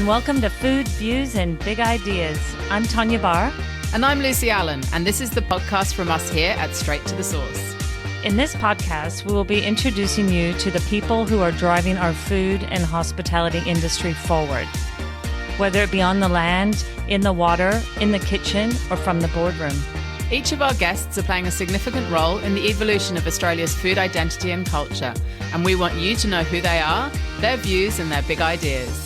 and welcome to Food, Views and Big Ideas. I'm Tanya Barr. And I'm Lucy Allen, and this is the podcast from us here at Straight to the Source. In this podcast, we will be introducing you to the people who are driving our food and hospitality industry forward, whether it be on the land, in the water, in the kitchen, or from the boardroom. Each of our guests are playing a significant role in the evolution of Australia's food identity and culture, and we want you to know who they are, their views and their big ideas.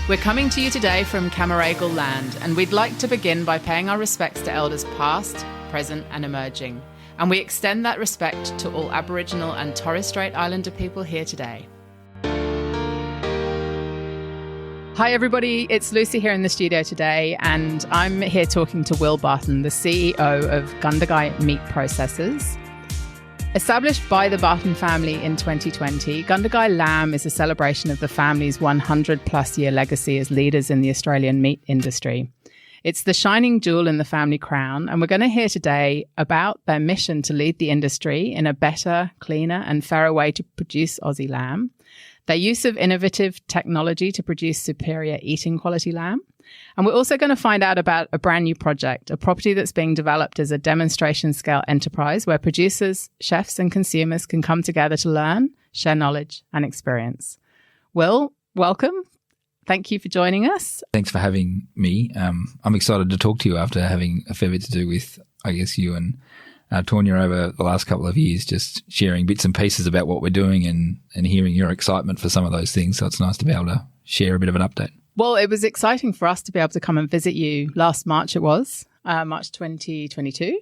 We're coming to you today from Camaragal land, and we'd like to begin by paying our respects to elders past, present and emerging. And we extend that respect to all Aboriginal and Torres Strait Islander people here today. Hi everybody, it's Lucy here in the studio today, and I'm here talking to Will Barton, the CEO of Gundagai Meat Processors. Established by the Barton family in 2020, Gundagai Lamb is a celebration of the family's 100-plus year legacy as leaders in the Australian meat industry. It's the shining jewel in the family crown, and we're going to hear today about their mission to lead the industry in a better, cleaner and fairer way to produce Aussie lamb, their use of innovative technology to produce superior eating quality lamb. And we're also going to find out about a brand new project, a property that's being developed as a demonstration scale enterprise where producers, chefs and consumers can come together to learn, share knowledge and experience. Will, welcome. Thank you for joining us. Thanks for having me. I'm excited to talk to you after having a fair bit to do with, I guess, you and Tanya over the last couple of years, just sharing bits and pieces about what we're doing and hearing your excitement for some of those things. So it's nice to be able to share a bit of an update. Well, it was exciting for us to be able to come and visit you last March, March 2022,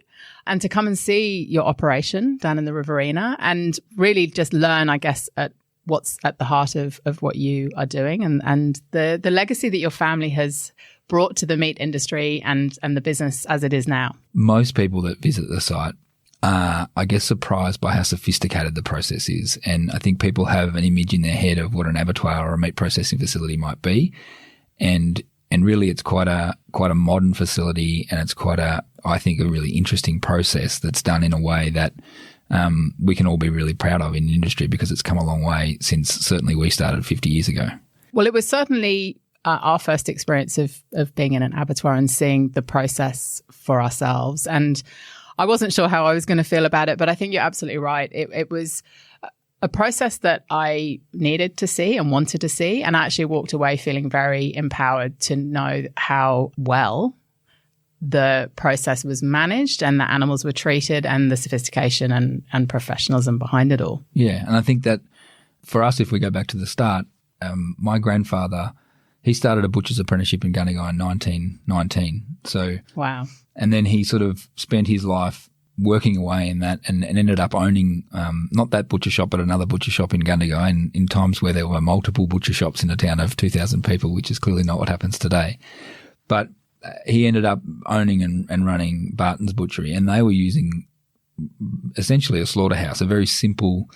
and to come and see your operation down in the Riverina and really just learn, I guess, at what's at the heart of what you are doing and the legacy that your family has brought to the meat industry and the business as it is now. Most people that visit the site are, I guess, surprised by how sophisticated the process is. And I think people have an image in their head of what an abattoir or a meat processing facility might be. And really it's quite a modern facility, and it's I think a really interesting process that's done in a way that we can all be really proud of in the industry, because it's come a long way since certainly we started 50 years ago. Well, it was certainly our first experience of being in an abattoir and seeing the process for ourselves. And I wasn't sure how I was going to feel about it, but I think you're absolutely right. It was a process that I needed to see and wanted to see, and I actually walked away feeling very empowered to know how well the process was managed and the animals were treated and the sophistication and professionalism behind it all. Yeah, and I think that for us, if we go back to the start, my grandfather, he started a butcher's apprenticeship in Gundagai in 1919. So wow. And then he sort of spent his life working away in that and ended up owning not that butcher shop but another butcher shop in Gundagai, and in times where there were multiple butcher shops in a town of 2,000 people, which is clearly not what happens today. But he ended up owning and running Barton's Butchery, and they were using essentially a slaughterhouse, a very simple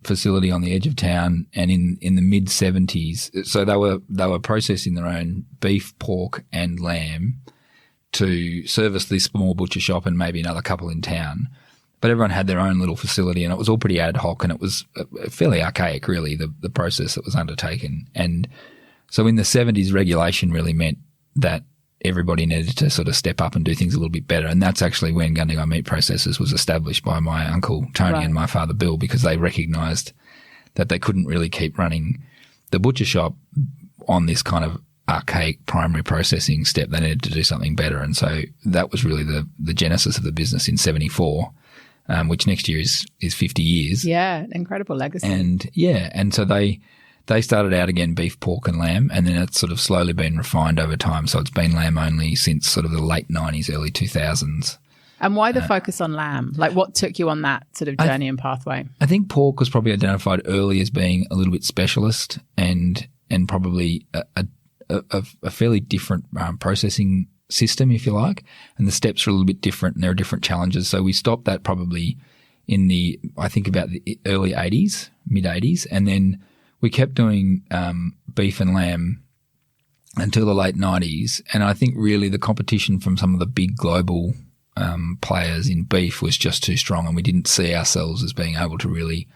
facility on the edge of town. And in the mid-70s, so they were processing their own beef, pork and lamb to service this small butcher shop and maybe another couple in town. But everyone had their own little facility, and it was all pretty ad hoc, and it was fairly archaic, really, the process that was undertaken. And so in the 70s, regulation really meant that everybody needed to sort of step up and do things a little bit better. And that's actually when Gundagai Meat Processors was established by my uncle Tony right. and my father Bill, because they recognised that they couldn't really keep running the butcher shop on this kind of archaic primary processing step. They needed to do something better. And so that was really the genesis of the business in 74, which next year is 50 years. Yeah, incredible legacy. And so they started out again beef, pork and lamb, and then it's sort of slowly been refined over time. So it's been lamb only since sort of the late 90s, early 2000s. And why the focus on lamb? Like, what took you on that sort of journey and pathway? I think pork was probably identified early as being a little bit specialist and probably a fairly different processing system, if you like. And the steps are a little bit different, and there are different challenges. So we stopped that probably in I think about the early 80s, mid 80s, and then we kept doing beef and lamb until the late 90s. And I think really the competition from some of the big global players in beef was just too strong, and we didn't see ourselves as being able to really,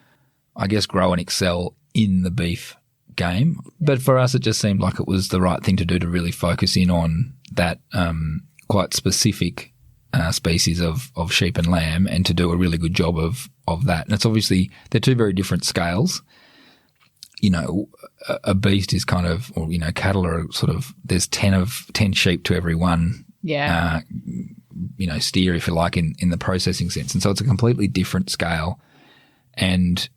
I guess, grow and excel in the beef game. But for us, it just seemed like it was the right thing to do to really focus in on that quite specific species of sheep and lamb, and to do a really good job of that. And it's obviously, they're two very different scales. You know, a beast is kind of, or, you know, cattle are sort of, there's 10 sheep to every one, you know, steer, if you like, in the processing sense. And so it's a completely different scale. And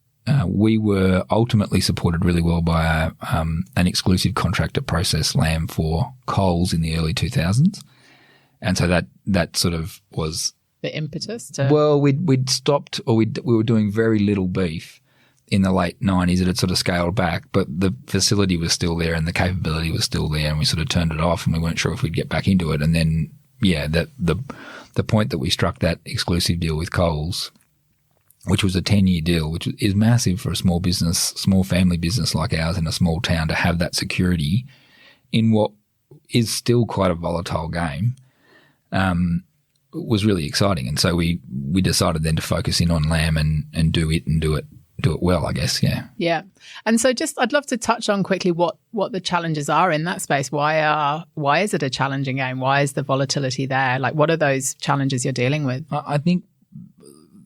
we were ultimately supported really well by an exclusive contract to process lamb for Coles in the early 2000s. And so that sort of was the impetus. Well, we'd stopped, or we were doing very little beef in the late 90s. It had sort of scaled back, but the facility was still there and the capability was still there, and we sort of turned it off and we weren't sure if we'd get back into it. And then, the point that we struck that exclusive deal with Coles, which was a 10-year deal, which is massive for a small business, small family business like ours in a small town, to have that security in what is still quite a volatile game, was really exciting. And so we decided then to focus in on lamb and do it well, I guess. Yeah. Yeah. And so I'd love to touch on quickly what the challenges are in that space. Why is it a challenging game? Why is the volatility there? Like, what are those challenges you're dealing with? I think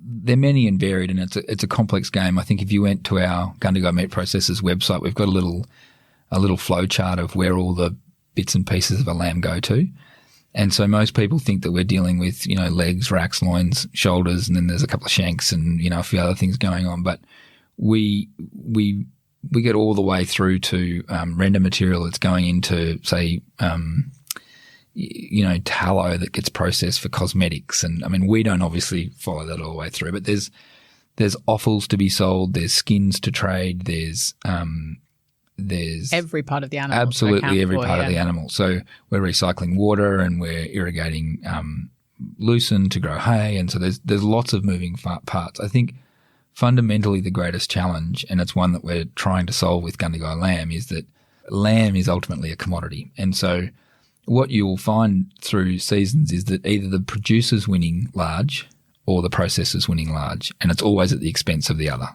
they're many and varied, and it's a complex game. I think if you went to our Gundagai Meat Processors website, we've got a little flow chart of where all the bits and pieces of a lamb go to. And so most people think that we're dealing with, you know, legs, racks, loins, shoulders, and then there's a couple of shanks and, you know, a few other things going on. But we get all the way through to render material that's going into, say, you know, tallow that gets processed for cosmetics. And I mean, we don't obviously follow that all the way through, but there's offals to be sold, there's skins to trade, there's every part of the animal. Absolutely every part of the animal. So we're recycling water and we're irrigating lucerne to grow hay. And so there's lots of moving parts. I think fundamentally the greatest challenge, and it's one that we're trying to solve with Gundagai Lamb, is that lamb is ultimately a commodity. And so what you'll find through seasons is that either the producer's winning large or the processor's winning large, and it's always at the expense of the other.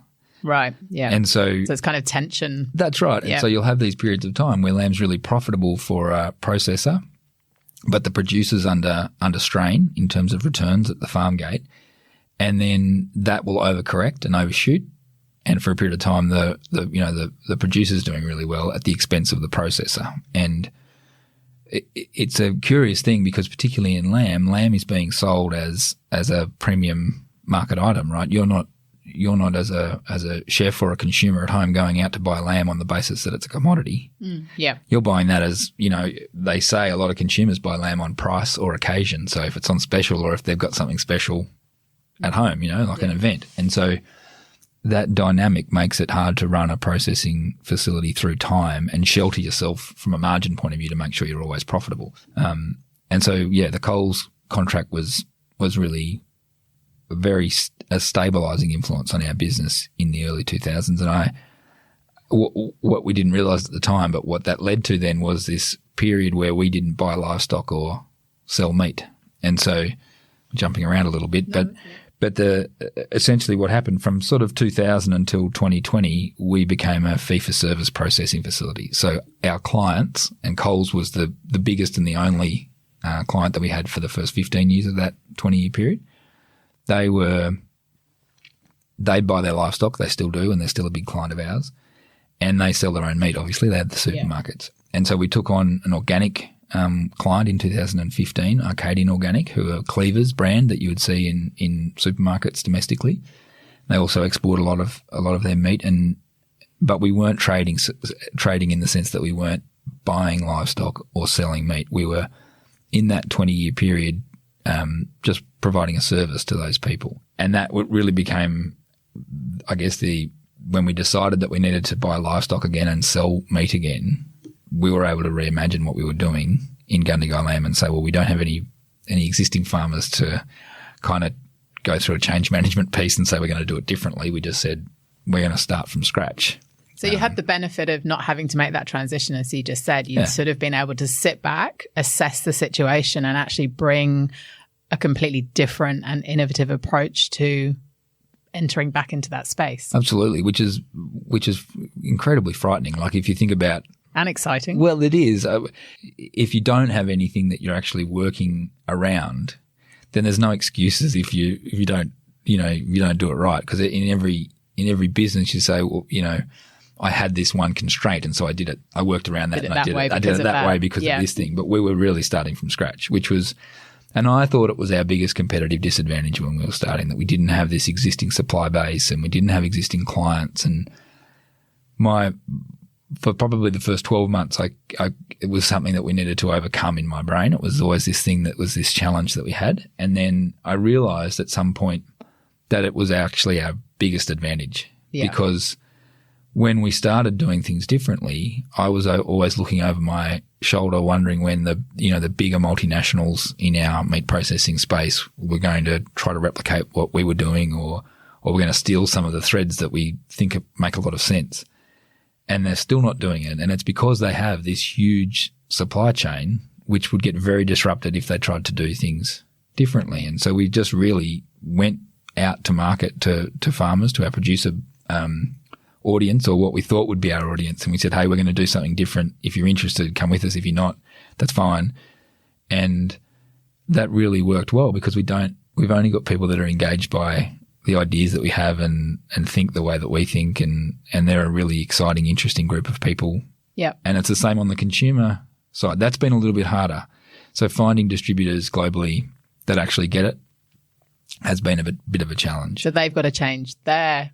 Right, yeah. And so it's kind of tension. That's right. Yeah. And so you'll have these periods of time where lamb's really profitable for a processor, but the producer's under strain in terms of returns at the farm gate. And then that will overcorrect and overshoot. And for a period of time, the producer's doing really well at the expense of the processor. And it's a curious thing because particularly in lamb is being sold as a premium market item, right? You're not as a chef or a consumer at home going out to buy lamb on the basis that it's a commodity. Yeah. You're buying that as, you know, they say a lot of consumers buy lamb on price or occasion. So if it's on special or if they've got something special at home, you know, like an event. And so that dynamic makes it hard to run a processing facility through time and shelter yourself from a margin point of view to make sure you're always profitable. And so, yeah, the Coles contract was really a stabilizing influence on our business in the early 2000s. And what we didn't realize at the time, but what that led to then was this period where we didn't buy livestock or sell meat. And so jumping around a little bit, but essentially what happened from sort of 2000 until 2020, we became a fee-for-service processing facility. So our clients, and Coles was the biggest and the only client that we had for the first 15 years of that 20-year period. They'd buy their livestock, they still do, and they're still a big client of ours. And they sell their own meat, obviously. They had the supermarkets. Yeah. And so we took on an organic client in 2015, Arcadian Organic, who are Cleaver's brand that you would see in supermarkets domestically. They also export a lot of their meat, but we weren't trading in the sense that we weren't buying livestock or selling meat. We were in that 20-year period just providing a service to those people, and that really became, I guess, when we decided that we needed to buy livestock again and sell meat again. We were able to reimagine what we were doing in Gundagai Lamb and say, well, we don't have any existing farmers to kind of go through a change management piece and say we're going to do it differently. We just said we're going to start from scratch. So you had the benefit of not having to make that transition, as you just said. You've sort of been able to sit back, assess the situation, and actually bring a completely different and innovative approach to entering back into that space. Absolutely, which is incredibly frightening. Like if you think about, and exciting. Well, it is. If you don't have anything that you're actually working around, then there's no excuses if you don't you don't do it right. Because in every business you say, well, I had this one constraint and so I did it. I worked around that and I did it. I did it that way because of this thing. But we were really starting from scratch, which was, and I thought it was our biggest competitive disadvantage when we were starting, that we didn't have this existing supply base and we didn't have existing clients. And for probably the first 12 months, it was something that we needed to overcome in my brain. It was always this thing that was this challenge that we had. And then I realized at some point that it was actually our biggest advantage because when we started doing things differently, I was always looking over my shoulder, wondering when the bigger multinationals in our meat processing space were going to try to replicate what we were doing, or we're going to steal some of the threads that we think make a lot of sense. And they're still not doing it. And it's because they have this huge supply chain, which would get very disrupted if they tried to do things differently. And so we just really went out to market to farmers, to our producer audience, or what we thought would be our audience. And we said, hey, we're going to do something different. If you're interested, come with us. If you're not, that's fine. And that really worked well because we've only got people that are engaged by the ideas that we have and think the way that we think. And they're a really exciting, interesting group of people. Yeah. And it's the same on the consumer side. That's been a little bit harder. So finding distributors globally that actually get it has been a bit of a challenge. So they've got to change their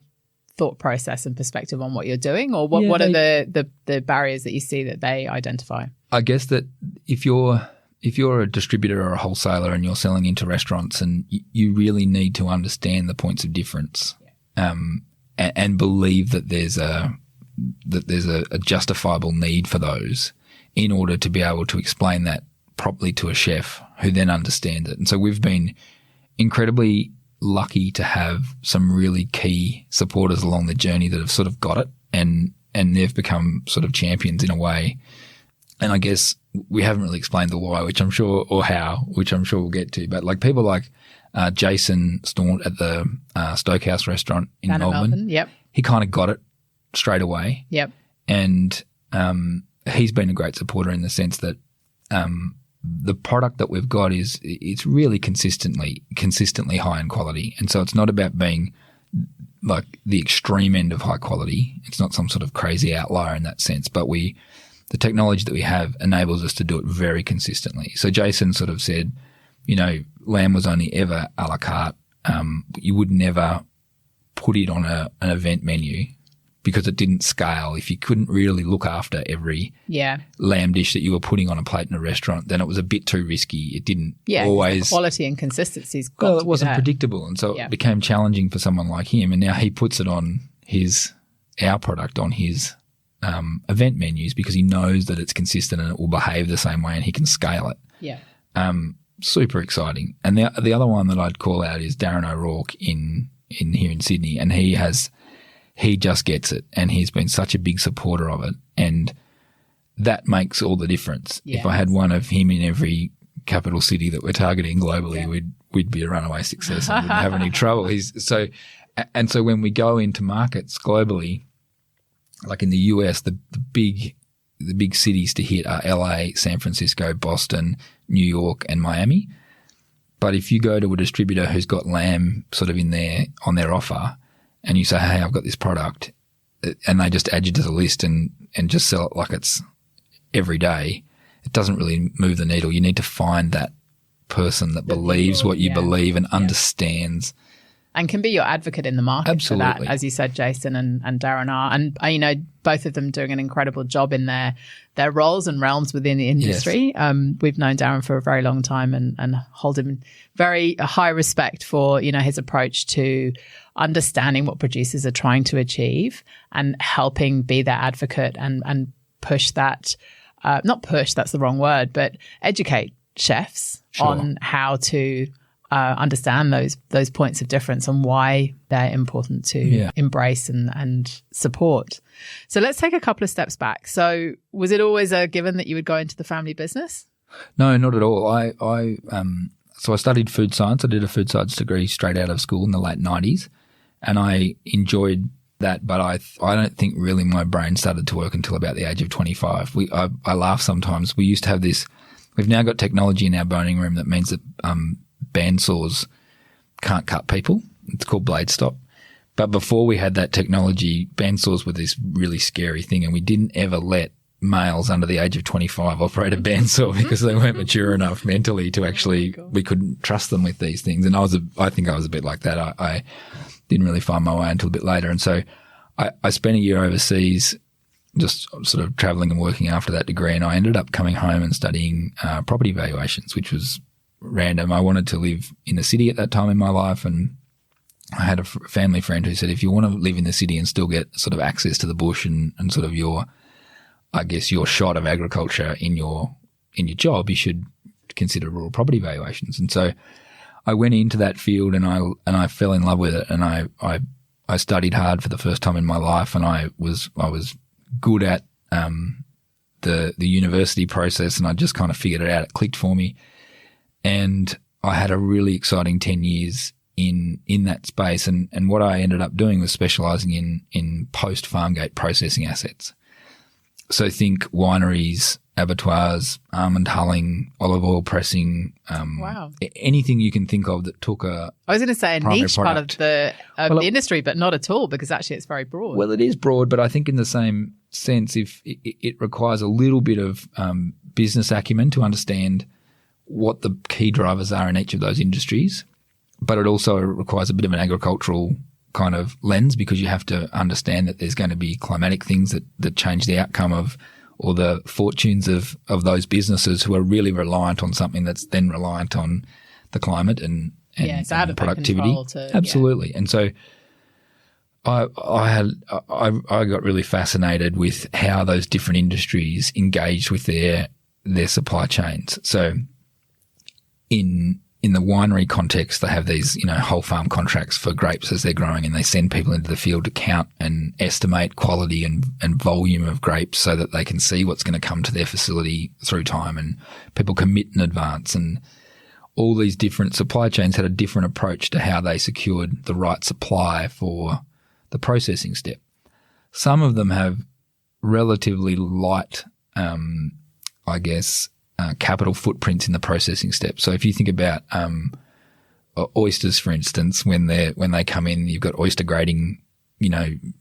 thought process and perspective on what you're doing, or what are the barriers that you see that they identify? I guess that if you're a distributor or a wholesaler and you're selling into restaurants, and you really need to understand the points of difference, and believe that there's a justifiable need for those in order to be able to explain that properly to a chef who then understands it. And so we've been incredibly lucky to have some really key supporters along the journey that have sort of got it, and they've become sort of champions in a way. And I guess we haven't really explained the why, which I'm sure we'll get to. But like people like Jason Staunton at the Stokehouse restaurant in Melbourne. Yep. He kind of got it straight away. Yep. And he's been a great supporter in the sense that the product that we've got it's really consistently high in quality. And so it's not about being like the extreme end of high quality. It's not some sort of crazy outlier in that sense, but the technology that we have enables us to do it very consistently. So Jason sort of said, lamb was only ever a la carte. You would never put it on an event menu because it didn't scale. If you couldn't really look after every lamb dish that you were putting on a plate in a restaurant, then it was a bit too risky. It didn't always... quality and consistency's got Well, to it wasn't be there. predictable. And so it became challenging for someone like him. And now he puts it on our product on his event menus because he knows that it's consistent and it will behave the same way and he can scale it. Yeah. Super exciting. And the other one that I'd call out is Darren O'Rourke in here in Sydney, and he just gets it, and he's been such a big supporter of it, and that makes all the difference. Yes. If I had one of him in every capital city that we're targeting globally, we'd be a runaway success and wouldn't have any trouble. So when we go into markets globally, like in the US, the big cities to hit are LA, San Francisco, Boston, New York, and Miami. But if you go to a distributor who's got lamb sort of on their offer, and you say, hey, I've got this product, and they just add you to the list and just sell it like it's every day, it doesn't really move the needle. You need to find that person that believes what you believe and understands. And can be your advocate in the market. Absolutely. For that, as you said, Jason and Darren are. And, both of them doing an incredible job in their roles and realms within the industry. Yes. We've known Darren for a very long time and hold him in very high respect for, his approach to understanding what producers are trying to achieve and helping be their advocate and push that, not push, that's the wrong word, but educate chefs on how to understand those points of difference and why they're important to embrace and support. So let's take a couple of steps back. So was it always a given that you would go into the family business? No, not at all. So I studied food science. I did a food science degree straight out of school in the late 90s. and I enjoyed that, but I don't think really my brain started to work until about the age of 25. I laugh sometimes. We used to have this. We've now got technology in our boning room that means that bandsaws can't cut people. It's called blade stop. But before we had that technology, bandsaws were this really scary thing, and we didn't ever let males under the age of 25 operate a bandsaw because they weren't mature enough mentally to actually, we couldn't trust them with these things. And I think I was a bit like that. I didn't really find my way until a bit later. And so I spent a year overseas just sort of traveling and working after that degree. And I ended up coming home and studying property valuations, which was random. I wanted to live in the city at that time in my life, and I had a family friend who said, if you want to live in the city and still get sort of access to the bush and sort of your shot of agriculture in your job, you should consider rural property valuations. And so I went into that field and I fell in love with it, and I studied hard for the first time in my life, and I was good at the university process, and I just kind of figured it out. It clicked for me, and I had a really exciting 10 years in that space. And what I ended up doing was specializing in post-farm gate processing assets. So think wineries, abattoirs, almond hulling, olive oil pressing, wow. Anything you can think of that took I was going to say a niche part of the industry, but not at all, because actually it's very broad. Well, it is broad, but I think in the same sense, if it requires a little bit of business acumen to understand what the key drivers are in each of those industries, but it also requires a bit of an agricultural kind of lens, because you have to understand that there's going to be climatic things that change the outcome of, or the fortunes of those businesses who are really reliant on something that's then reliant on the climate and it's out of productivity. Absolutely. Yeah. And so I got really fascinated with how those different industries engaged with their supply chains. So in the winery context, they have these, whole farm contracts for grapes as they're growing, and they send people into the field to count and estimate quality and volume of grapes so that they can see what's going to come to their facility through time, and people commit in advance. And all these different supply chains had a different approach to how they secured the right supply for the processing step. Some of them have relatively light, capital footprints in the processing step. So if you think about oysters, for instance, when they come in, you've got oyster grading,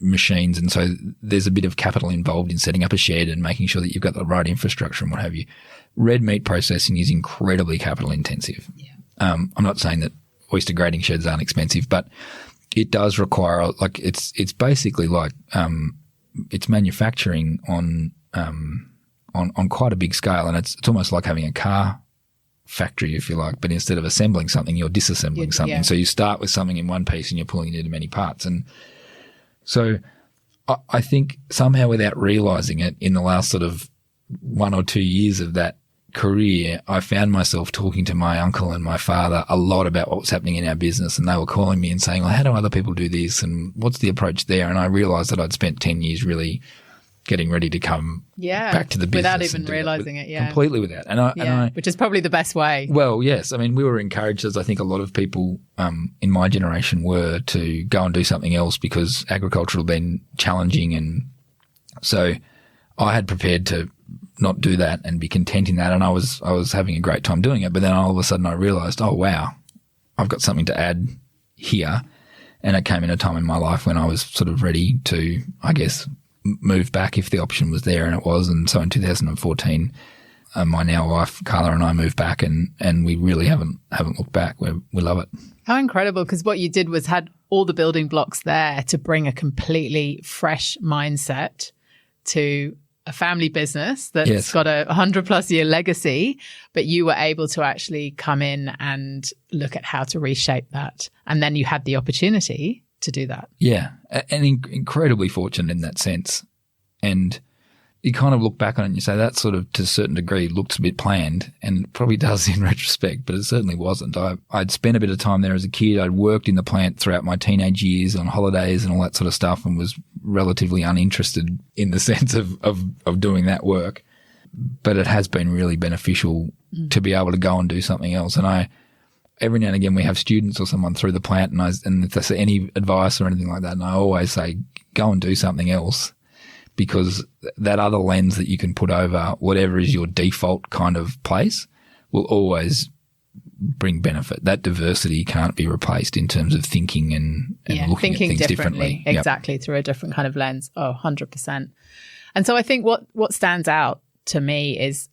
machines, and so there's a bit of capital involved in setting up a shed and making sure that you've got the right infrastructure and what have you. Red meat processing is incredibly capital intensive. Yeah. I'm not saying that oyster grading sheds aren't expensive, but it does require, it's basically like it's manufacturing on quite a big scale, and it's almost like having a car factory, if you like, but instead of assembling something, you're disassembling something. Yeah. So you start with something in one piece and you're pulling it into many parts. And so I think somehow, without realizing it, in the last sort of 1 or 2 years of that career, I found myself talking to my uncle and my father a lot about what was happening in our business, and they were calling me and saying, well, how do other people do this, and what's the approach there? And I realized that I'd spent 10 years really getting ready to come back to the business. Without even realizing it, completely without. Which is probably the best way. Well, yes. I mean, we were encouraged, as I think a lot of people in my generation were, to go and do something else because agriculture had been challenging. And so I had prepared to not do that and be content in that. And I was having a great time doing it. But then all of a sudden I realized, oh, wow, I've got something to add here. And it came in a time in my life when I was sort of ready to, I guess, move back if the option was there, and it was. And so in 2014, my now wife Carla and I moved back, and we really haven't looked back. We love it. How incredible, because what you did was had all the building blocks there to bring a completely fresh mindset to a family business that's got a 100+ year legacy, but you were able to actually come in and look at how to reshape that. And then you had the opportunity to do that. Yeah, and incredibly fortunate in that sense. And you kind of look back on it and you say that sort of, to a certain degree, looks a bit planned, and it probably does in retrospect, but it certainly wasn't. I'd spent a bit of time there as a kid. I'd worked in the plant throughout my teenage years on holidays and all that sort of stuff, and was relatively uninterested in the sense of doing that work. But it has been really beneficial to be able to go and do something else. And every now and again we have students or someone through the plant, and if they say any advice or anything like that, and I always say, go and do something else, because that other lens that you can put over whatever is your default kind of place will always bring benefit. That diversity can't be replaced in terms of thinking and looking at things differently. Exactly, through a different kind of lens. Oh, 100%. And so I think what stands out to me is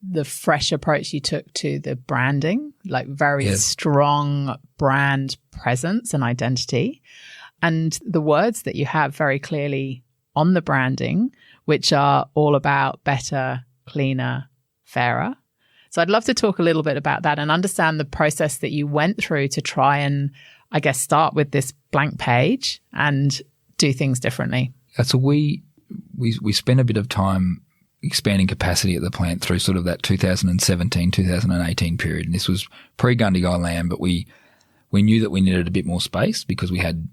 the fresh approach you took to the branding, like very strong brand presence and identity, and the words that you have very clearly on the branding, which are all about better, cleaner, fairer. So I'd love to talk a little bit about that and understand the process that you went through to try and, I guess, start with this blank page and do things differently. So we spent a bit of time expanding capacity at the plant through sort of that 2017, 2018 period. And this was pre-Gundagai Lamb, but we knew that we needed a bit more space because we had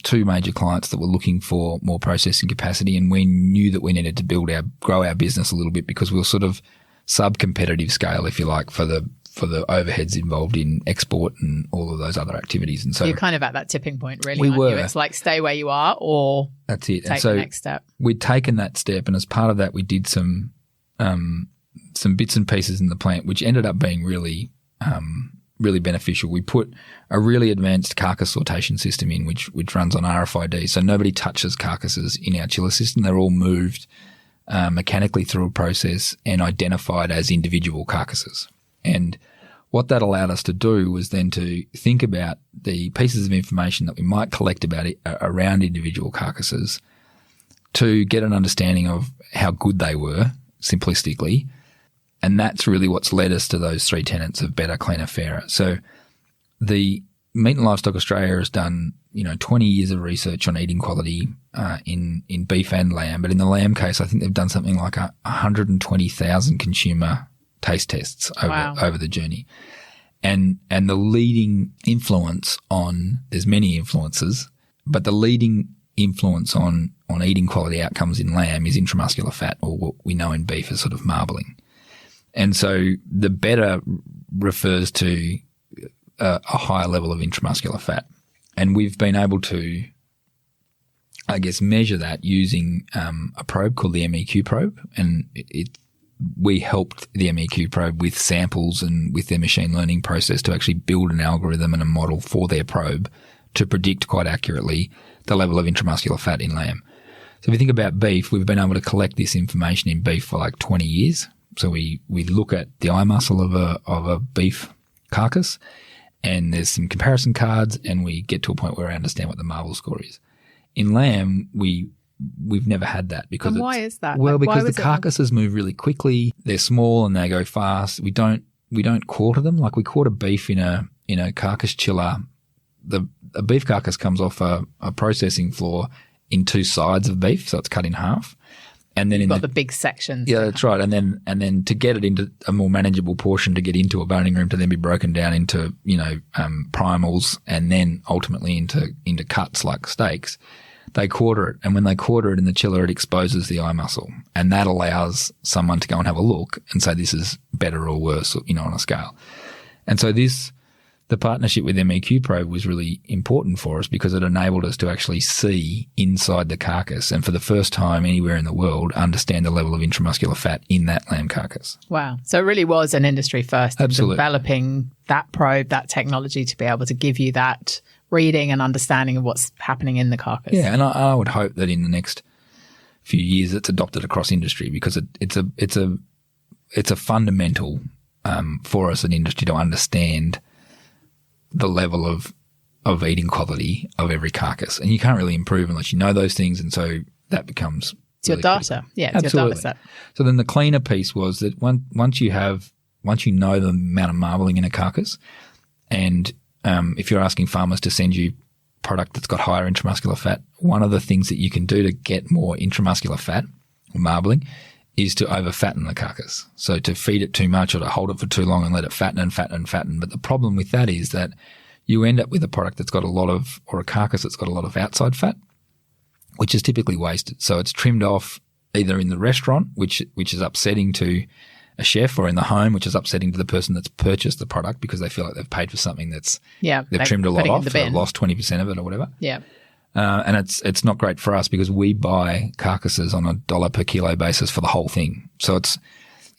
two major clients that were looking for more processing capacity, and we knew that we needed to grow our business a little bit because we were sort of sub-competitive scale, if you like, for the overheads involved in export and all of those other activities. And so you're kind of at that tipping point, really. We were. You? It's like stay where you are, or that's it. Take the next step. We'd taken that step, and as part of that, we did some bits and pieces in the plant, which ended up being really beneficial. We put a really advanced carcass sortation system in, which runs on RFID, so nobody touches carcasses in our chiller system. They're all moved mechanically through a process and identified as individual carcasses. And what that allowed us to do was then to think about the pieces of information that we might collect about it around individual carcasses to get an understanding of how good they were, simplistically. And that's really what's led us to those three tenets of better, cleaner, fairer. So the Meat and Livestock Australia has done, 20 years of research on eating quality in beef and lamb. But in the lamb case, I think they've done something like 120,000 consumer taste tests over the journey. And the leading influence there's many influences, but the leading influence on eating quality outcomes in lamb is intramuscular fat, or what we know in beef as sort of marbling. And so the better refers to a higher level of intramuscular fat. And we've been able to, I guess, measure that using a probe called the MEQ probe. And we helped the MEQ probe with samples and with their machine learning process to actually build an algorithm and a model for their probe to predict quite accurately the level of intramuscular fat in lamb. So if you think about beef, we've been able to collect this information in beef for like 20 years. So we look at the eye muscle of a beef carcass, and there's some comparison cards, and we get to a point where I understand what the marble score is. In lamb, we've never had that because. And why is that? Well, because the carcasses move really quickly. They're small and they go fast. We don't quarter them. Like we quarter beef in a carcass chiller. A beef carcass comes off a processing floor in two sides of beef, so it's cut in half. And then you've got the big sections. Yeah, that's right. And then to get it into a more manageable portion, to get into a boning room, to then be broken down into primals, and then ultimately into cuts like steaks, they quarter it. And when they quarter it in the chiller, it exposes the eye muscle, and that allows someone to go and have a look and say this is better or worse, on a scale. And so the partnership with MEQ Probe was really important for us because it enabled us to actually see inside the carcass, and for the first time anywhere in the world, understand the level of intramuscular fat in that lamb carcass. Wow. So it really was an industry first in Absolutely. Developing that probe, that technology to be able to give you that reading and understanding of what's happening in the carcass. Yeah, and I would hope that in the next few years it's adopted across industry, because it's a fundamental for us in industry to understand the level of eating quality of every carcass. And you can't really improve unless you know those things, and so that becomes it's really your data. Critical. Yeah, it's Absolutely. Your data set. So then the cleaner piece was that once you know the amount of marbling in a carcass, and if you're asking farmers to send you product that's got higher intramuscular fat, one of the things that you can do to get more intramuscular fat or marbling is to over-fatten the carcass. So to feed it too much or to hold it for too long and let it fatten and fatten and fatten. But the problem with that is that you end up with a product that's got a carcass that's got a lot of outside fat, which is typically wasted. So it's trimmed off either in the restaurant, which is upsetting to a chef or in the home, which is upsetting to the person that's purchased the product because they feel like they've paid for something they've trimmed a lot off, or lost 20% of it or whatever. Yeah. And it's not great for us because we buy carcasses on $1 per kilo basis for the whole thing. So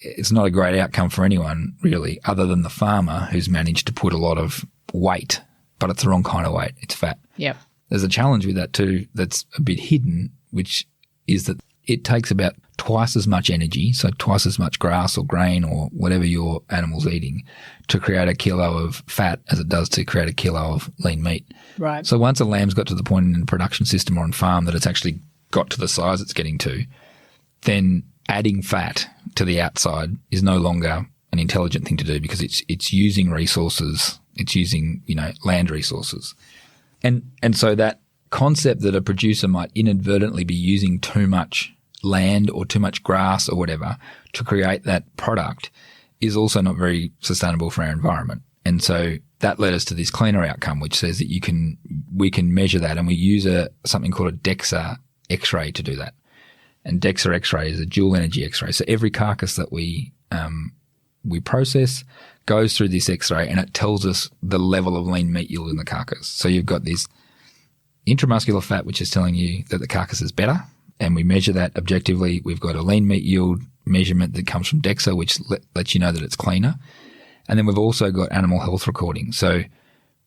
it's not a great outcome for anyone really, other than the farmer who's managed to put a lot of weight, but it's the wrong kind of weight. It's fat. Yeah. There's a challenge with that too that's a bit hidden, which is that it takes about twice as much energy, so twice as much grass or grain or whatever your animal's eating, to create a kilo of fat as it does to create a kilo of lean meat. Right. So once a lamb's got to the point in the production system or on farm that it's actually got to the size it's getting to, then adding fat to the outside is no longer an intelligent thing to do because it's using resources, it's using, land resources. And so that concept that a producer might inadvertently be using too much land or too much grass or whatever to create that product is also not very sustainable for our environment. And so that led us to this cleaner outcome, which says that we can measure that, and we use something called a DEXA X-ray to do that. And DEXA X-ray is a dual energy X-ray. So every carcass that we process goes through this X-ray, and it tells us the level of lean meat yield in the carcass. So you've got this intramuscular fat, which is telling you that the carcass is better, and we measure that objectively. We've got a lean meat yield measurement that comes from DEXA, which lets you know that it's cleaner. And then we've also got animal health recording. So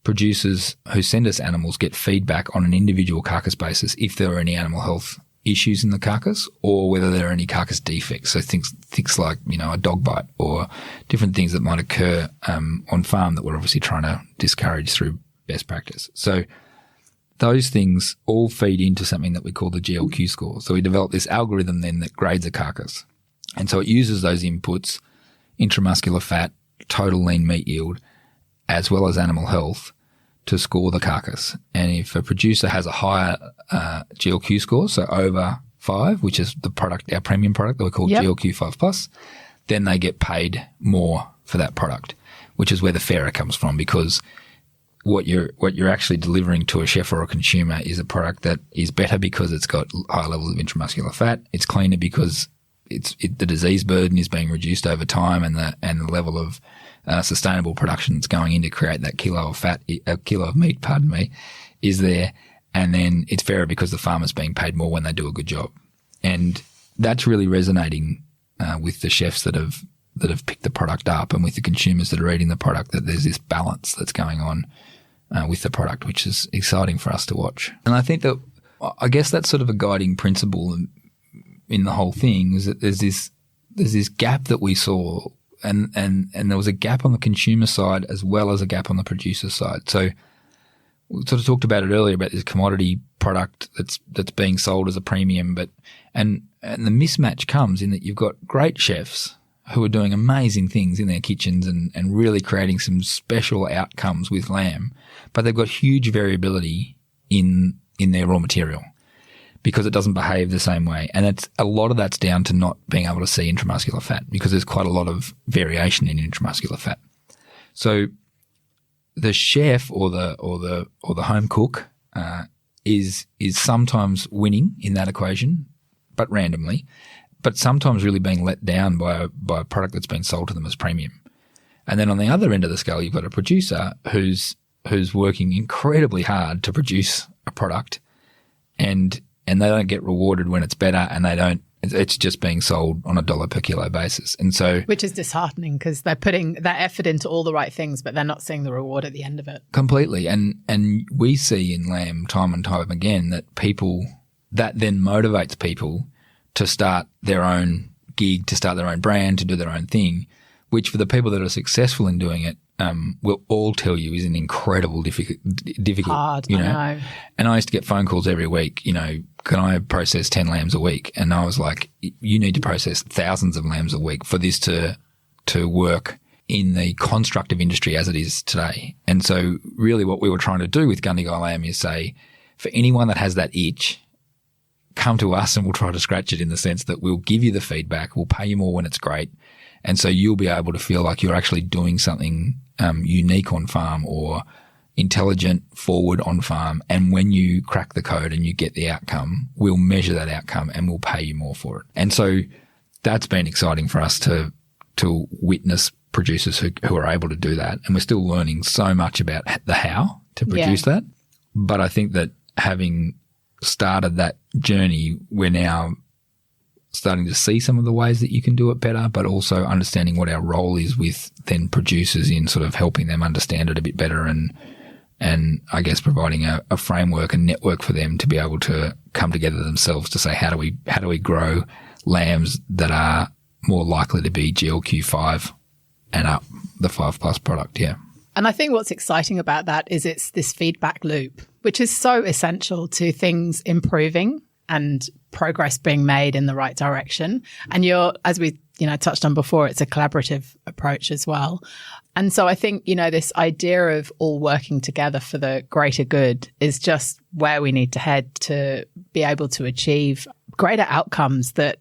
producers who send us animals get feedback on an individual carcass basis if there are any animal health issues in the carcass or whether there are any carcass defects. So things like, a dog bite or different things that might occur on farm that we're obviously trying to discourage through best practice. So those things all feed into something that we call the GLQ score. So we develop this algorithm then that grades a carcass. And so it uses those inputs, intramuscular fat, total lean meat yield, as well as animal health, to score the carcass. And if a producer has a higher GLQ score, so over 5, which is the product, our premium product that we call GLQ 5+, then they get paid more for that product, which is where the fairer comes from, because what you're actually delivering to a chef or a consumer is a product that is better because it's got higher levels of intramuscular fat. It's cleaner because the disease burden is being reduced over time, and the level of sustainable production that's going in to create that kilo of meat, is there. And then it's fairer because the farmer's being paid more when they do a good job. And that's really resonating with the chefs that have picked the product up, and with the consumers that are eating the product, that there's this balance that's going on with the product, which is exciting for us to watch. And I think that, I guess that's sort of a guiding principle in the whole thing, is that there's this gap that we saw, and there was a gap on the consumer side as well as a gap on the producer side. So we sort of talked about it earlier about this commodity product that's being sold as a premium, and the mismatch comes in that you've got great chefs who are doing amazing things in their kitchens and really creating some special outcomes with lamb, but they've got huge variability in their raw material, because it doesn't behave the same way. And a lot of that's down to not being able to see intramuscular fat, because there's quite a lot of variation in intramuscular fat. So the chef or the home cook is sometimes winning in that equation, but randomly, but sometimes really being let down by a product that's been sold to them as premium. And then on the other end of the scale, you've got a producer who's working incredibly hard to produce a product, and they don't get rewarded when it's better, and it's just being sold on $1 per kilo basis. And so, which is disheartening, because they're putting that effort into all the right things, but they're not seeing the reward at the end of it. Completely. And we see in lamb time and time again that then motivates people to start their own gig, to start their own brand, to do their own thing, which for the people that are successful in doing it, will all tell you is an incredible difficult. Hard, I know. And I used to get phone calls every week, can I process 10 lambs a week? And I was like, you need to process thousands of lambs a week for this to work in the constructive industry as it is today. And so really what we were trying to do with Gundagai Lamb is say, for anyone that has that itch, come to us and we'll try to scratch it, in the sense that we'll give you the feedback, we'll pay you more when it's great. And so you'll be able to feel like you're actually doing something unique on farm, or intelligent forward on farm. And when you crack the code and you get the outcome, we'll measure that outcome and we'll pay you more for it. And so that's been exciting for us to to witness producers who are able to do that. And we're still learning so much about the how to produce that. But I think that having started that journey, we're now starting to see some of the ways that you can do it better, but also understanding what our role is with then producers in sort of helping them understand it a bit better and I guess providing a framework and network for them to be able to come together themselves to say, how do we grow lambs that are more likely to be GLQ5 and up, the 5+ product, yeah. And I think what's exciting about that is it's this feedback loop, which is so essential to things improving and progress being made in the right direction. And as we touched on before, it's a collaborative approach as well. And so I think, this idea of all working together for the greater good is just where we need to head to be able to achieve greater outcomes that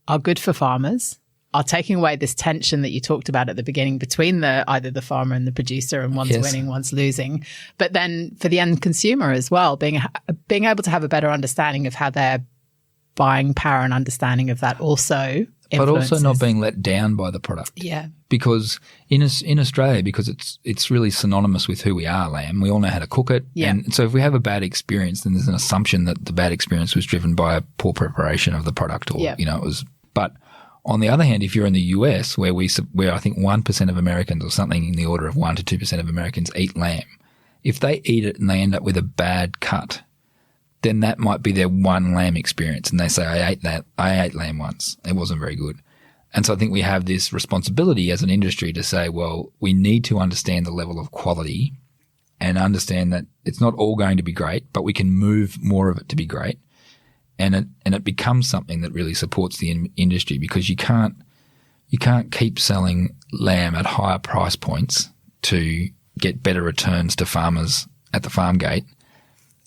are good for farmers, are taking away this tension that you talked about at the beginning between either the farmer and the producer, and one's winning, one's losing. But then for the end consumer as well, being able to have a better understanding of how their buying power and understanding of that also influences. But also not being let down by the product. Yeah. Because in Australia, because it's really synonymous with who we are, lamb, we all know how to cook it. Yeah. And so if we have a bad experience, then there's an assumption that the bad experience was driven by a poor preparation of the product or, it was. But on the other hand, if you're in the US, where I think 1% of Americans or something in the order of 1 to 2% of Americans eat lamb, if they eat it and they end up with a bad cut, then that might be their one lamb experience. And they say, I ate lamb once. It wasn't very good. And so I think we have this responsibility as an industry to say, well, we need to understand the level of quality and understand that it's not all going to be great, but we can move more of it to be great. And it becomes something that really supports the industry, because you can't keep selling lamb at higher price points to get better returns to farmers at the farm gate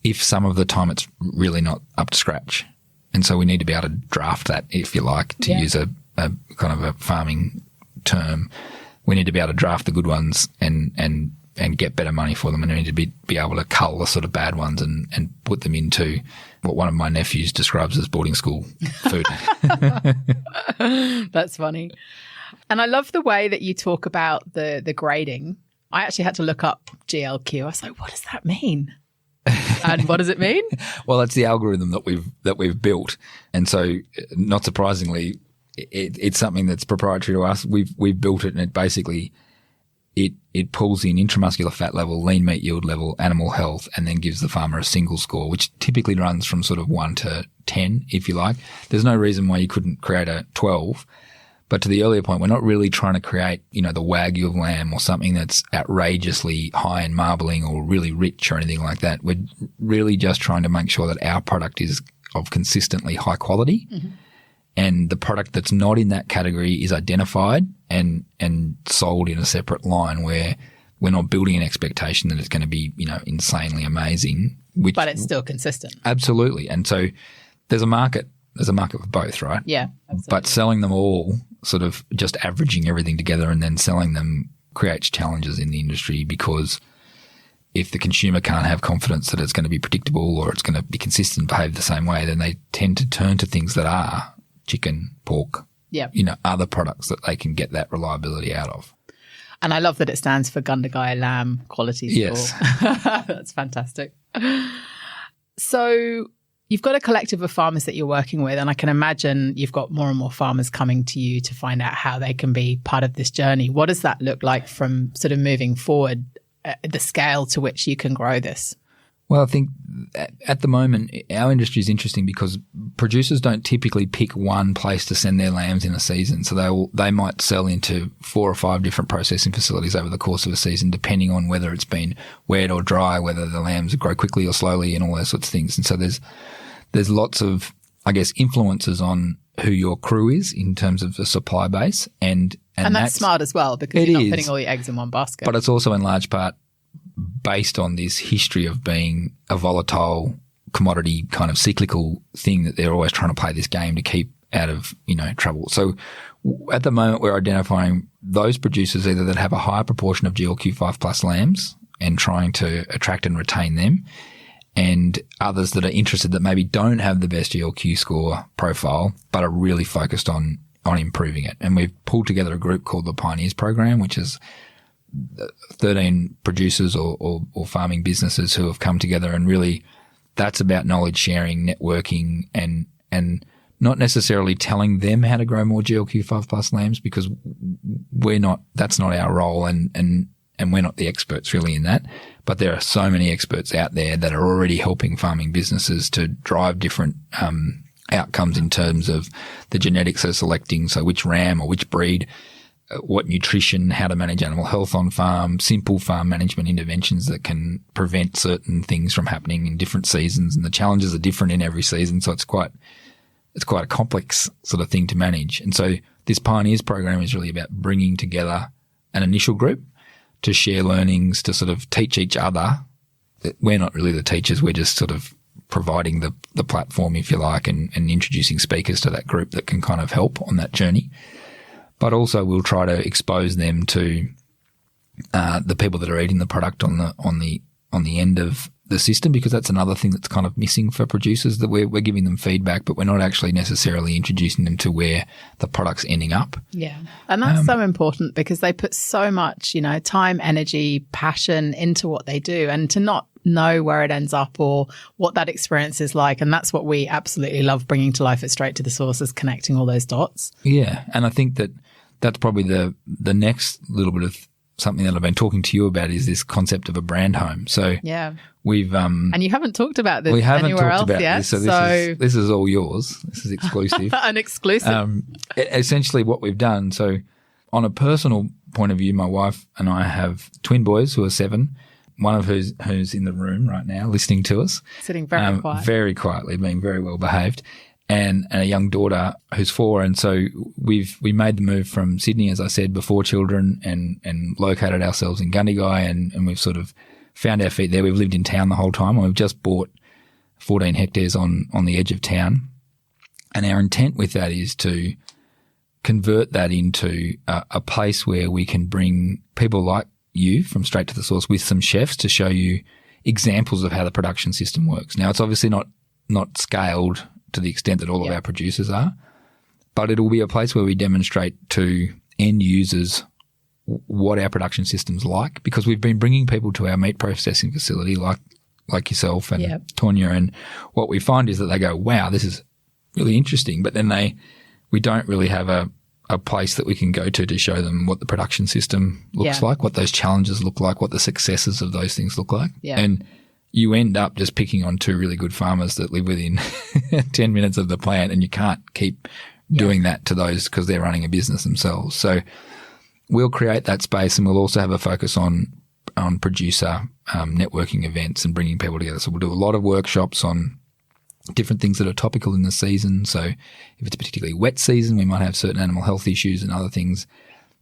if some of the time it's really not up to scratch. And so we need to be able to draft that, if you like, to use a kind of a farming term. We need to be able to draft the good ones and get better money for them, and we need to be able to cull the sort of bad ones and put them into what one of my nephews describes as boarding school food. That's funny. And I love the way that you talk about the grading. I actually had to look up GLQ. I was like, what does that mean? And what does it mean? Well, it's the algorithm that we've built. And so not surprisingly, it's something that's proprietary to us. We've built it, and it basically it pulls in intramuscular fat level, lean meat yield level, animal health, and then gives the farmer a single score, which typically runs from sort of 1 to 10, if you like. There's no reason why you couldn't create a 12. But to the earlier point, we're not really trying to create, the Wagyu of lamb or something that's outrageously high in marbling or really rich or anything like that. We're really just trying to make sure that our product is of consistently high quality. Mm-hmm. And the product that's not in that category is identified and sold in a separate line, where we're not building an expectation that it's going to be, insanely amazing. But it's still consistent. Absolutely. And so there's a market for both, right? Yeah, absolutely. But selling them all, sort of just averaging everything together and then selling them, creates challenges in the industry, because if the consumer can't have confidence that it's going to be predictable or it's going to be consistent, behave the same way, then they tend to turn to things that are chicken, pork, other products that they can get that reliability out of. And I love that it stands for Gundagai Lamb Quality Score. Yes. That's fantastic. So you've got a collective of farmers that you're working with, and I can imagine you've got more and more farmers coming to you to find out how they can be part of this journey. What does that look like from sort of moving forward, the scale to which you can grow this? Well, I think at the moment, our industry is interesting because producers don't typically pick one place to send their lambs in a season. So they might sell into 4 or 5 different processing facilities over the course of a season, depending on whether it's been wet or dry, whether the lambs grow quickly or slowly, and all those sorts of things. And so there's lots of, I guess, influences on who your crew is in terms of the supply base. And that's smart as well, because you're not putting all your eggs in one basket. But it's also in large part based on this history of being a volatile commodity kind of cyclical thing, that they're always trying to play this game to keep out of, trouble. So at the moment, we're identifying those producers either that have a higher proportion of GLQ5 plus lambs and trying to attract and retain them, and others that are interested that maybe don't have the best GLQ score profile but are really focused on improving it. And we've pulled together a group called the Pioneers Program, which is 13 producers or farming businesses who have come together, and really that's about knowledge sharing, networking, and not necessarily telling them how to grow more GLQ5 plus lambs, because that's not our role, and we're not the experts really in that. But there are so many experts out there that are already helping farming businesses to drive different outcomes in terms of the genetics they're selecting, so which ram or which breed, what nutrition, how to manage animal health on farm, simple farm management interventions that can prevent certain things from happening in different seasons. And the challenges are different in every season, so it's quite a complex sort of thing to manage. And so this Pioneers program is really about bringing together an initial group to share learnings, to sort of teach each other. We're not really the teachers, we're just sort of providing the platform, if you like, and introducing speakers to that group that can kind of help on that journey. But also we'll try to expose them to the people that are eating the product on the end of the system, because that's another thing that's kind of missing for producers, that we're giving them feedback, but we're not actually necessarily introducing them to where the product's ending up. Yeah. And that's so important, because they put so much, time, energy, passion into what they do, and to not know where it ends up or what that experience is like. And that's what we absolutely love bringing to life at Straight to the Source, is connecting all those dots. Yeah. And I think that's probably the next little bit of something that I've been talking to you about, is this concept of a brand home. So yeah, we've and you haven't talked about this. We haven't anywhere talked else about yet, this, so this is all yours. This is exclusive. An exclusive. Essentially, what we've done. So, on a personal point of view, my wife and I have twin boys who are 7. One of who's in the room right now, listening to us, sitting very quietly, being very well behaved. And a young daughter who's 4. And so we made the move from Sydney, as I said, before children, and located ourselves in Gundagai, and we've sort of found our feet there. We've lived in town the whole time, and we've just bought 14 hectares on the edge of town. And our intent with that is to convert that into a place where we can bring people like you from Straight to the Source with some chefs to show you examples of how the production system works. Now, it's obviously not scaled to the extent that all of our producers are, but it will be a place where we demonstrate to end users what our production system's like, because we've been bringing people to our meat processing facility like yourself and Tonya, and what we find is that they go, wow, this is really interesting, but then we don't really have a place that we can go to show them what the production system looks like, what those challenges look like, what the successes of those things look like. Yeah. And you end up just picking on 2 really good farmers that live within 10 minutes of the plant, and you can't keep doing that to those because they're running a business themselves. So we'll create that space, and we'll also have a focus on producer networking events and bringing people together. So we'll do a lot of workshops on different things that are topical in the season. So if it's a particularly wet season, we might have certain animal health issues and other things.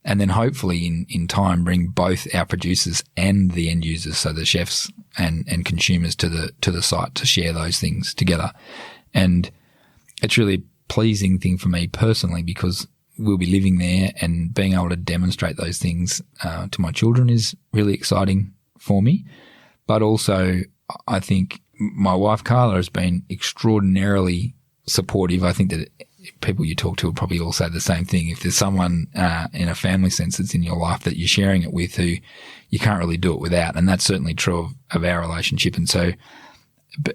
And then hopefully in time bring both our producers and the end users, so the chefs and consumers to the site to share those things together. And it's really a pleasing thing for me personally, because we'll be living there, and being able to demonstrate those things to my children is really exciting for me. But also I think my wife Carla has been extraordinarily supportive. I think that people you talk to will probably all say the same thing. If there's someone in a family sense that's in your life that you're sharing it with, who you can't really do it without, and that's certainly true of our relationship. And so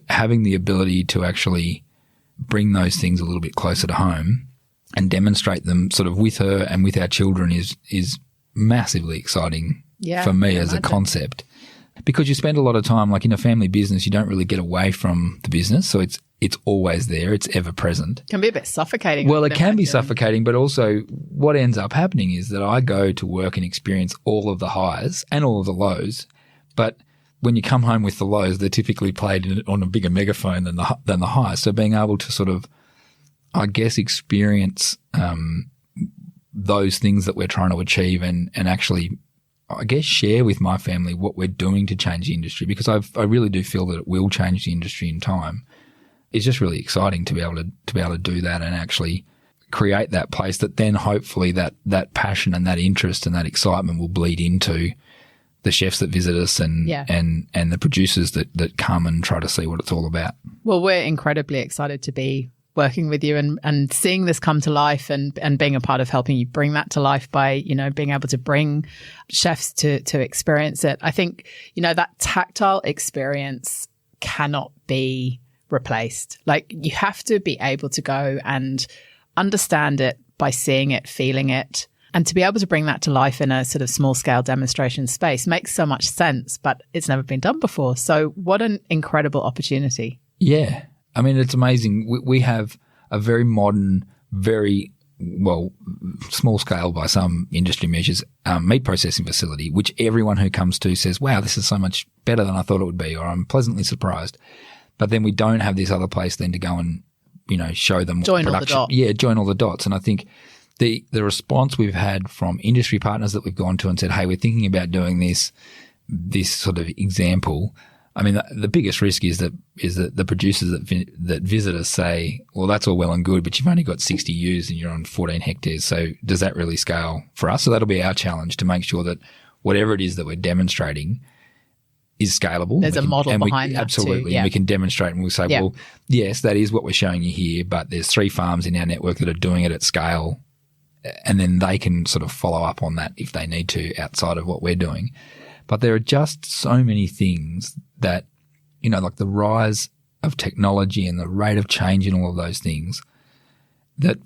having the ability to actually bring those things a little bit closer to home and demonstrate them sort of with her and with our children is massively exciting for me as a concept. Because you spend a lot of time, like in a family business, you don't really get away from the business. So it's always there. It's ever present. Can be a bit suffocating. Well, it can be suffocating, but also what ends up happening is that I go to work and experience all of the highs and all of the lows. But when you come home with the lows, they're typically played on a bigger megaphone than the highs. So being able to sort of, I guess, experience those things that we're trying to achieve and actually, I guess, share with my family what we're doing to change the industry, because I really do feel that it will change the industry in time. It's just really exciting to be able to do that and actually create that place that then hopefully that passion and that interest and that excitement will bleed into the chefs that visit us and the producers that come and try to see what it's all about. Well, we're incredibly excited to be working with you and seeing this come to life and being a part of helping you bring that to life by, you know, being able to bring chefs to experience it. I think, you know, that tactile experience cannot be replaced. Like, you have to be able to go and understand it by seeing it, feeling it. And to be able to bring that to life in a sort of small scale demonstration space makes so much sense, but it's never been done before. So what an incredible opportunity. Yeah. I mean, it's amazing. We have a very modern, very, well, small scale by some industry measures, meat processing facility, which everyone who comes to says, wow, this is so much better than I thought it would be, or I'm pleasantly surprised. But then we don't have this other place then to go and, you know, show them join production. all the dots. Yeah, join all the dots. And I think the response we've had from industry partners that we've gone to and said, hey, we're thinking about doing this sort of example. I mean, the biggest risk is that the producers that visit us say, well, that's all well and good, but you've only got 60 ewes and you're on 14 hectares. So does that really scale for us? So that'll be our challenge, to make sure that whatever it is that we're demonstrating is scalable. There's a model behind that absolutely. too. Yeah. And we can demonstrate, and we'll say, well, yes, that is what we're showing you here, but there's 3 farms in our network that are doing it at scale, and then they can sort of follow up on that if they need to outside of what we're doing. But there are just so many things that, you know, like the rise of technology and the rate of change in all of those things that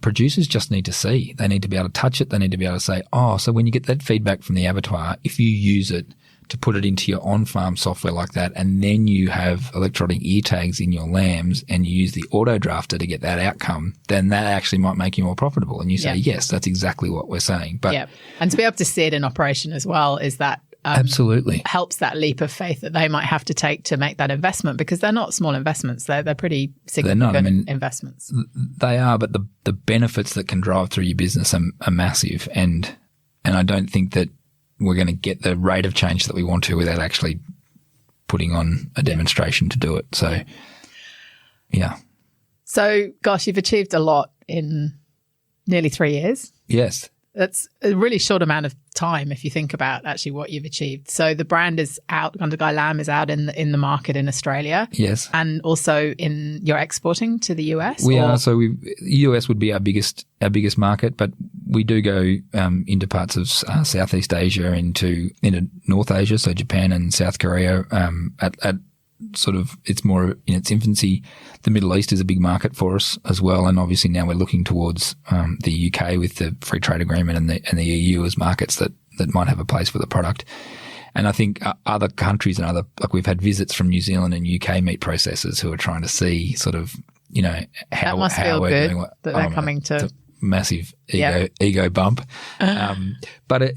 producers just need to see. They need to be able to touch it. They need to be able to say, oh, so when you get that feedback from the abattoir, if you use it to put it into your on-farm software like that, and then you have electronic ear tags in your lambs and you use the auto drafter to get that outcome, then that actually might make you more profitable. And you say, yes, that's exactly what we're saying. But and to be able to see it in operation as well is that absolutely helps that leap of faith that they might have to take to make that investment, because they're not small investments. They're pretty significant investments. They are, but the benefits that can drive through your business are massive. And I don't think that we're going to get the rate of change that we want to without actually putting on a demonstration to do it. So, yeah. So, gosh, you've achieved a lot in nearly 3 years. Yes. That's a really short amount of time if you think about actually what you've achieved. So the brand is out, Gundagai Lamb is out in the market in Australia. Yes. And also you're exporting to the US? We are. So US would be our biggest market, but we do go into parts of Southeast Asia, into North Asia, so Japan and South Korea, at sort of, it's more in its infancy. The Middle East is a big market for us as well, and obviously now we're looking towards the UK with the free trade agreement and the EU as markets that might have a place for the product. And I think other countries and like we've had visits from New Zealand and UK meat processors who are trying to see sort of, you know, how that must feel we're good doing. That they're coming to massive ego bump. But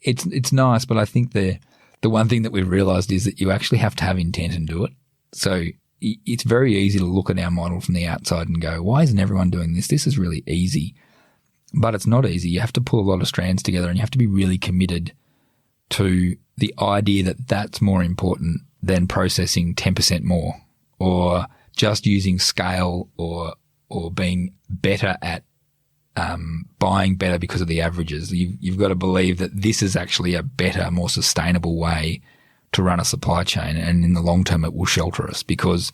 it's nice. But I think the one thing that we've realized is that you actually have to have intent and do it. So it's very easy to look at our model from the outside and go, why isn't everyone doing this? This is really easy. But it's not easy. You have to pull a lot of strands together, and you have to be really committed to the idea that that's more important than processing 10% more, or just using scale, or being better at buying better because of the averages. You've got to believe that this is actually a better, more sustainable way to run a supply chain, and in the long term it will shelter us, because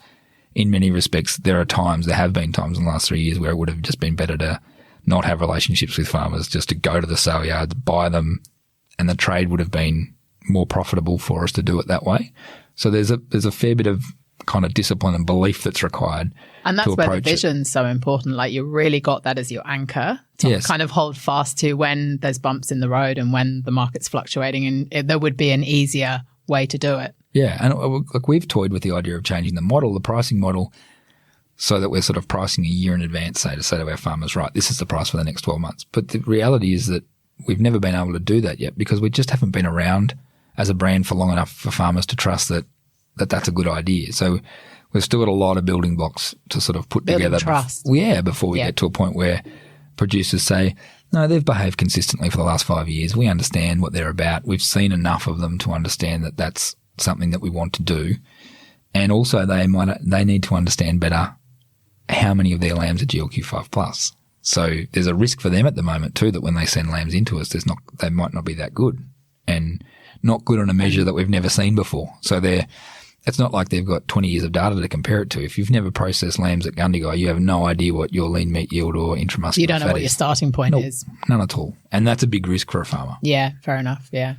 in many respects there have been times in the last 3 years where it would have just been better to not have relationships with farmers, just to go to the sale yards, buy them, and the trade would have been more profitable for us to do it that way. So there's a fair bit of kind of discipline and belief that's required. And that's where the vision's so important. Like, you really got that as your anchor to kind of hold fast to when there's bumps in the road and when the market's fluctuating, and there would be an easier way to do it. Yeah. And look, we've toyed with the idea of changing the pricing model, so that we're sort of pricing a year in advance, say to our farmers, right, this is the price for the next 12 months. But the reality is that we've never been able to do that yet, because we just haven't been around as a brand for long enough for farmers to trust that that's a good idea. So we've still got a lot of building blocks to sort of put together. Trust. Before we get to a point where producers say, no, they've behaved consistently for the last 5 years. We understand what they're about. We've seen enough of them to understand that that's something that we want to do. And also they need to understand better how many of their lambs are GLQ5 plus. So there's a risk for them at the moment too, that when they send lambs into us, they might not be that good, and not good on a measure that we've never seen before. So it's not like they've got 20 years of data to compare it to. If you've never processed lambs at Gundagai, you have no idea what your lean meat yield or intramuscular You don't know fat what is. your starting point is. None at all. And that's a big risk for a farmer. Yeah, fair enough. Yeah.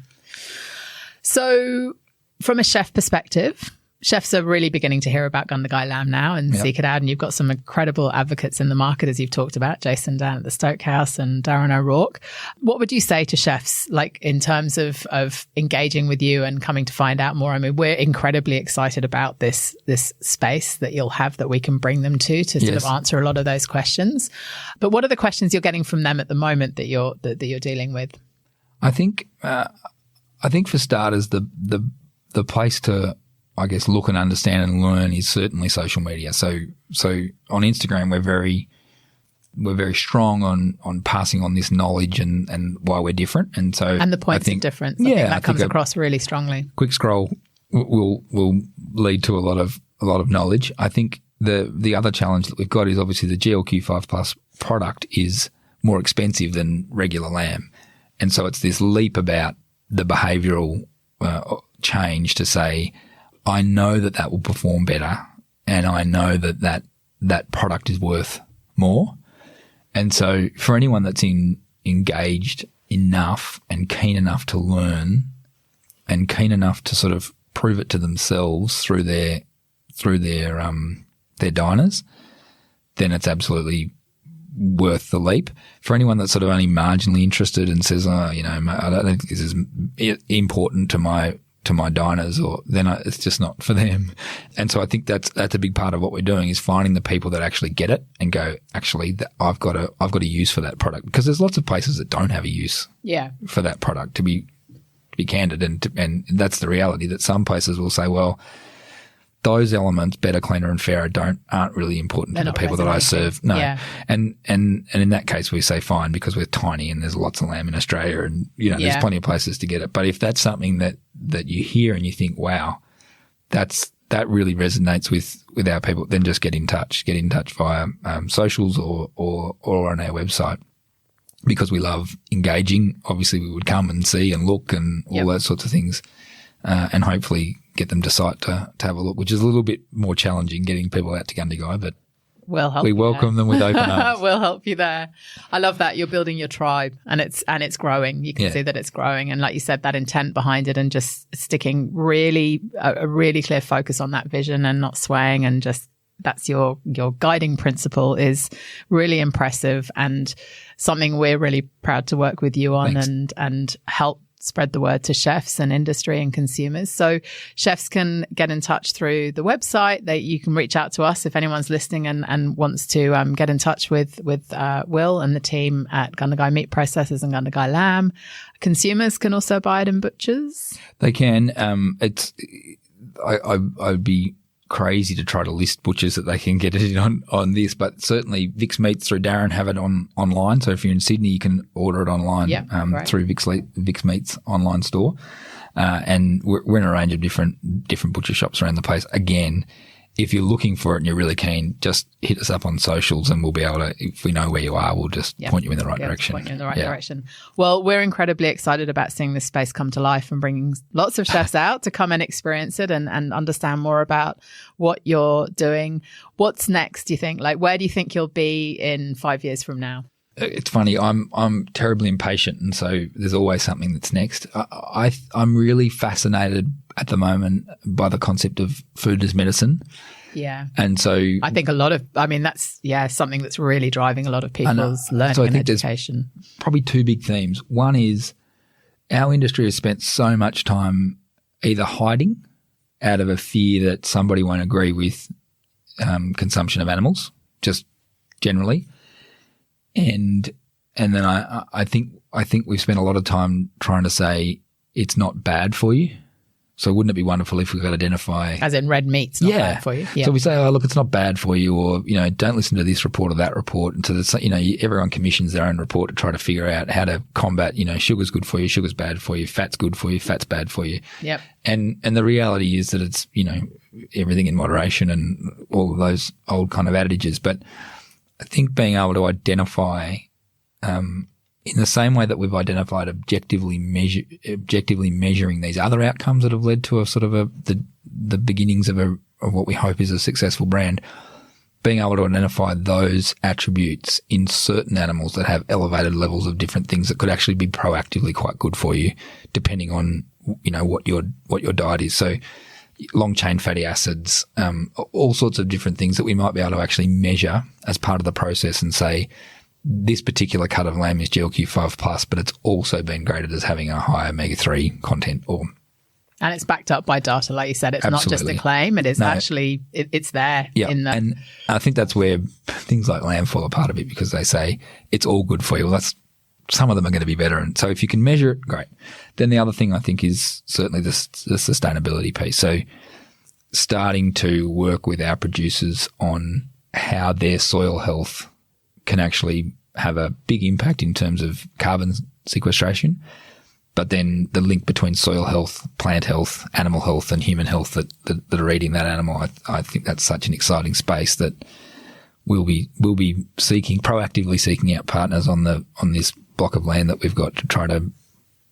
So from a chef perspective, chefs are really beginning to hear about Gundagai Lamb now and seek it out. And you've got some incredible advocates in the market, as you've talked about, Jason down at the Stoke House and Darren O'Rourke. What would you say to chefs, like in terms of engaging with you and coming to find out more? I mean, we're incredibly excited about this space that you'll have that we can bring them to sort of answer a lot of those questions. But what are the questions you're getting from them at the moment that you're dealing with? I think for starters, the place to, I guess, look and understand and learn is certainly social media. So on Instagram, we're very strong on passing on this knowledge and why we're different. And the points of difference. I think that comes across really strongly. Quick scroll will lead to a lot of knowledge. I think the other challenge that we've got is obviously the GLQ5 Plus product is more expensive than regular lamb. And so it's this leap about the behavioural change to say, I know that will perform better, and I know that product is worth more. And so for anyone that's engaged enough and keen enough to learn and keen enough to sort of prove it to themselves through their diners, then it's absolutely worth the leap. For anyone that's sort of only marginally interested and says, I don't think this is important to my diners, or then it's just not for them. And so I think that's a big part of what we're doing, is finding the people that actually get it and go, actually, I've got a use for that product, because there's lots of places that don't have a use for that product, to be candid. And that's the reality, that some places will say, well, those elements, better, cleaner and fairer, aren't really important to the people that I serve. No. Yeah. And in that case, we say fine, because we're tiny and there's lots of lamb in Australia, and there's plenty of places to get it. But if that's something that you hear and you think, wow, that really resonates with our people, then just get in touch. Get in touch via socials or on our website, because we love engaging. Obviously, we would come and see and look and all those sorts of things, and hopefully get them to site to have a look, which is a little bit more challenging, getting people out to Gundagai, but we welcome them with open arms. We'll help you there. I love that you're building your tribe, and it's growing. You can see that it's growing, and like you said, that intent behind it, and just sticking a really clear focus on that vision and not swaying, and just that's your guiding principle, is really impressive, and something we're really proud to work with you on. Thanks. and help spread the word to chefs and industry and consumers. So chefs can get in touch through the website. You can reach out to us if anyone's listening and wants to get in touch with Will and the team at Gundagai Meat Processors and Gundagai Lamb. Consumers can also buy it in butchers. They can. I'd be crazy to try to list butchers that they can get it on this, but certainly Vic's Meats through Darren have it online. So if you're in Sydney, you can order it online through Vic's Meats online store. And we're in a range of different butcher shops around the place. Again, if you're looking for it and you're really keen, just hit us up on socials, and we'll be able to, if we know where you are, we'll just point you in the right direction. Point you in the right direction. Well, we're incredibly excited about seeing this space come to life and bringing lots of chefs out to come and experience it and understand more about what you're doing. What's next, do you think? Like, where do you think you'll be in 5 years from now? It's funny. I'm terribly impatient, and so there's always something that's next. I'm really fascinated at the moment by the concept of food as medicine. Yeah. And so I think that's something that's really driving a lot of people's learning and education. There's probably two big themes. One is our industry has spent so much time either hiding out of a fear that somebody won't agree with consumption of animals, just generally. And then I think we've spent a lot of time trying to say it's not bad for you. So wouldn't it be wonderful if we could identify, as in red meat's not bad for you? Yeah. So we say, oh, look, it's not bad for you, or don't listen to this report or that report. And so everyone commissions their own report to try to figure out how to combat. Sugar's good for you, sugar's bad for you, fat's good for you, fat's bad for you. Yep. And the reality is that it's everything in moderation and all of those old kind of adages. But I think being able to identify, in the same way that we've identified objectively measuring these other outcomes that have led to the beginnings of what we hope is a successful brand, being able to identify those attributes in certain animals that have elevated levels of different things that could actually be proactively quite good for you, depending on, what your diet is. So long chain fatty acids, all sorts of different things that we might be able to actually measure as part of the process and say, this particular cut of lamb is GLQ5 plus, but it's also been graded as having a high omega-3 content and it's backed up by data, like you said. It's Absolutely. Not just a claim. It is actually, it's there. Yeah, and I think that's where things like lamb fall apart a bit, because they say it's all good for you. Well, some of them are going to be better. And so if you can measure it, great. Then the other thing I think is certainly the sustainability piece. So starting to work with our producers on how their soil health can actually have a big impact in terms of carbon sequestration. But then the link between soil health, plant health, animal health, and human health that are eating that animal, I think that's such an exciting space that we'll be proactively seeking out partners on this block of land that we've got to try to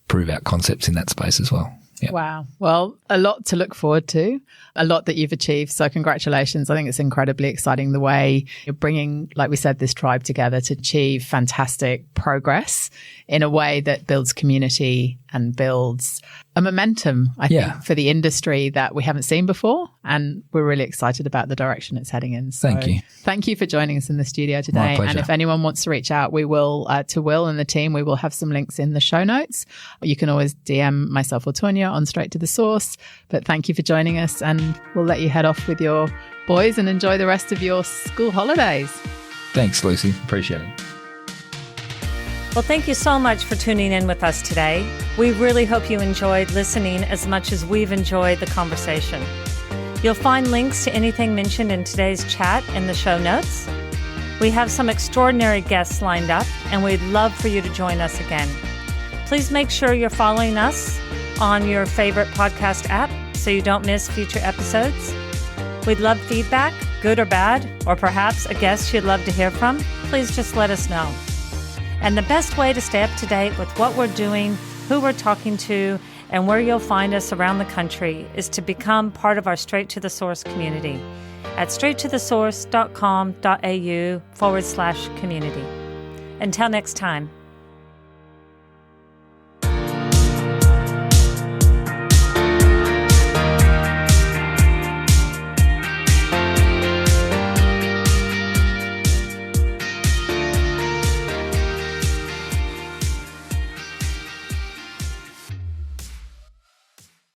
prove out concepts in that space as well. Yeah. Wow. Well, a lot to look forward to, a lot that you've achieved. So congratulations. I think it's incredibly exciting the way you're bringing, like we said, this tribe together to achieve fantastic progress in a way that builds community and builds a momentum, I think, for the industry that we haven't seen before. And we're really excited about the direction it's heading in. So thank you. Thank you for joining us in the studio today. My pleasure. And if anyone wants to reach out, we will, to Will and the team, we will have some links in the show notes. You can always DM myself or Tonya on Straight to the Source. But thank you for joining us, and we'll let you head off with your boys and enjoy the rest of your school holidays. Thanks, Lucy. Appreciate it. Well, thank you so much for tuning in with us today. We really hope you enjoyed listening as much as we've enjoyed the conversation. You'll find links to anything mentioned in today's chat in the show notes. We have some extraordinary guests lined up, and we'd love for you to join us again. Please make sure you're following us on your favorite podcast app so you don't miss future episodes. We'd love feedback, good or bad, or perhaps a guest you'd love to hear from. Please just let us know. And the best way to stay up to date with what we're doing, who we're talking to, and where you'll find us around the country is to become part of our Straight to the Source community at straighttothesource.com.au/community. Until next time.